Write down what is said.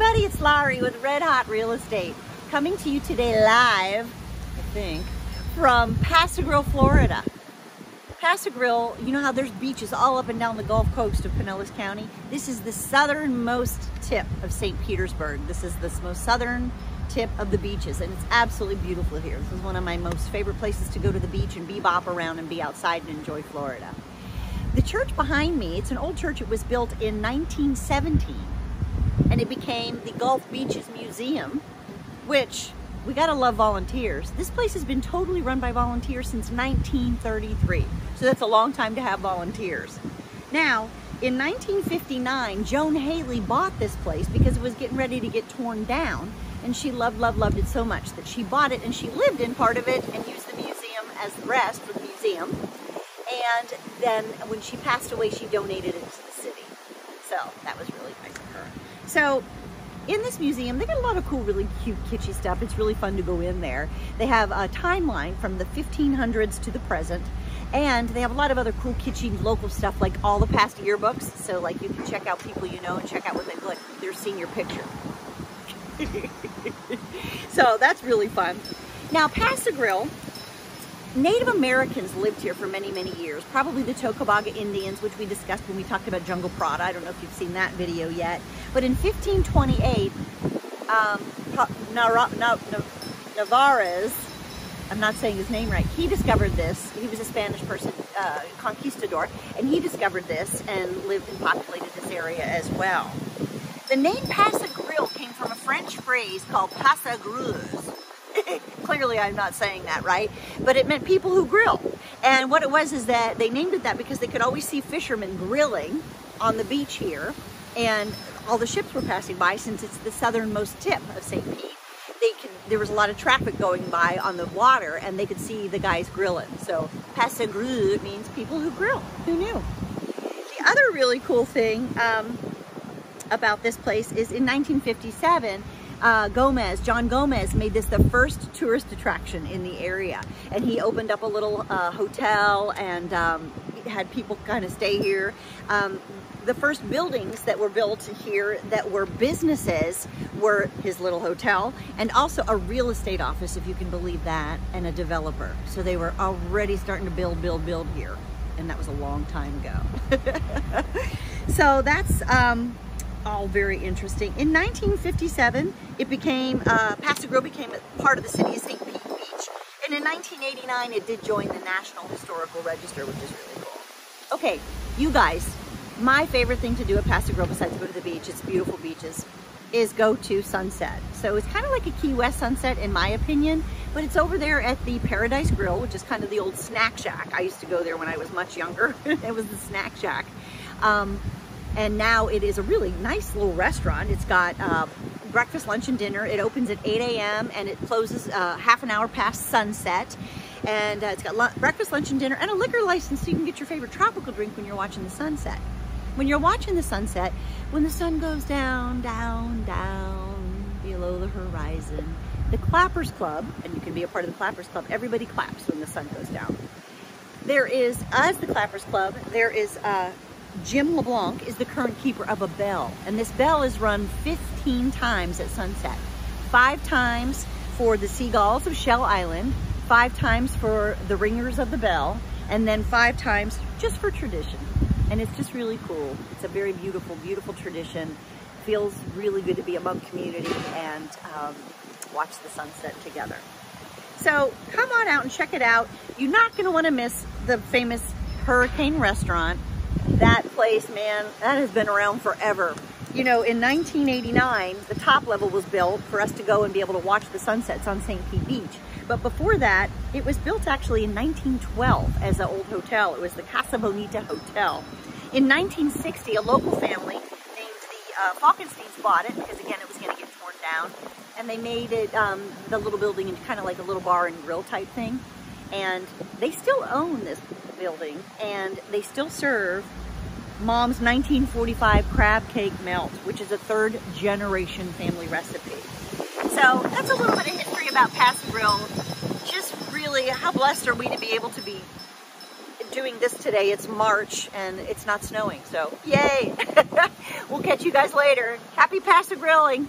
everybody, it's Laurie with Red Hot Real Estate, coming to you today live, I think, from Pass-a Grille, Florida. Pass-a Grille, you know how there's beaches all up and down the Gulf Coast of Pinellas County? This is the southernmost tip of St. Petersburg. This is the most southern tip of the beaches, and it's absolutely beautiful here. This is one of my most favorite places to go to the beach and bebop around and be outside and enjoy Florida. The church behind me, it's an old church. It was built in 1917, and it became the Gulf Beaches Museum, which we gotta love volunteers. This place has been totally run by volunteers since 1933, so that's a long time to have volunteers. Now, in 1959, Joan Haley bought this place because it was getting ready to get torn down, and she loved it so much that she bought it and she lived in part of it and used the museum as the rest for the museum. And then when she passed away, she donated it to the city. So that was really nice of her. So in this museum, they got a lot of cool, really cute, kitschy stuff. It's really fun to go in there. They have a timeline from the 1500s to the present. And they have a lot of other cool, kitschy, local stuff, like all the past yearbooks. So like you can check out people you know and check out what they look like, their senior picture. So that's really fun. Now, Pass-a Grille, Native Americans lived here for many, many years. Probably the Tocobaga Indians, which we discussed when we talked about Jungle Prada. I don't know if you've seen that video yet. But in 1528, Narvaez, I'm not saying his name right, he discovered this. He was a Spanish person, conquistador, and he discovered this and lived and populated this area as well. The name Pass-a Grille came from a French phrase called passe-grilleurs. Clearly I'm not saying that right, but it meant people who grill. And what it was is that they named it that because they could always see fishermen grilling on the beach here, and all the ships were passing by. Since it's the southernmost tip of St. Pete, there was a lot of traffic going by on the water, and they could see the guys grilling. So passe-grille means people who grill. Who knew? The other really cool thing about this place is in 1957, John Gomez made this the first tourist attraction in the area, and he opened up a little hotel and had people kind of stay here. The first buildings that were built here that were businesses were his little hotel, and also a real estate office, if you can believe that, and a developer. So they were already starting to build here, and that was a long time ago. So that's all very interesting. In 1957, it became, Pass-a Grille became a part of the city of St. Pete Beach. And in 1989, it did join the National Historical Register, which is really cool. Okay, you guys, my favorite thing to do at Pass-a Grille, besides go to the beach, it's beautiful beaches, is go to Sunset. So it's kind of like a Key West Sunset in my opinion, but it's over there at the Paradise Grill, which is kind of the old snack shack. I used to go there when I was much younger. It was the snack shack. And now it is a really nice little restaurant. It's got breakfast, lunch, and dinner. It opens at 8 a.m. and it closes half an hour past sunset. And it's got breakfast, lunch, and dinner, and a liquor license so you can get your favorite tropical drink when you're watching the sunset. When you're watching the sunset, when the sun goes down, down, down, below the horizon, the Clappers Club, and you can be a part of the Clappers Club, everybody claps when the sun goes down. There is, as the Clappers Club, there is Jim LeBlanc is the current keeper of a bell, and this bell is run 15 times at sunset. 5 times for the Seagulls of Shell Island, 5 times for the ringers of the bell, and then 5 times just for tradition. And it's just really cool. It's a very beautiful, beautiful tradition. Feels really good to be among community and watch the sunset together. So come on out and check it out. You're not gonna wanna miss the famous Hurricane Restaurant. That place, man, that has been around forever. You know, in 1989, the top level was built for us to go and be able to watch the sunsets on St. Pete Beach. But before that, it was built actually in 1912 as an old hotel. It was the Casa Bonita Hotel. In 1960, a local family named the Falkensteins bought it because, again, it was going to get torn down. And they made it, the little building, into kind of like a little bar and grill type thing. And they still own this building, and they still serve Mom's 1945 crab cake melt, which is a 3rd generation family recipe. So that's a little bit of history about Pass-a Grille. Just really, how blessed are we to be able to be doing this today. It's March and it's not snowing, so yay. We'll catch catch you guys later. Happy Paso grilling.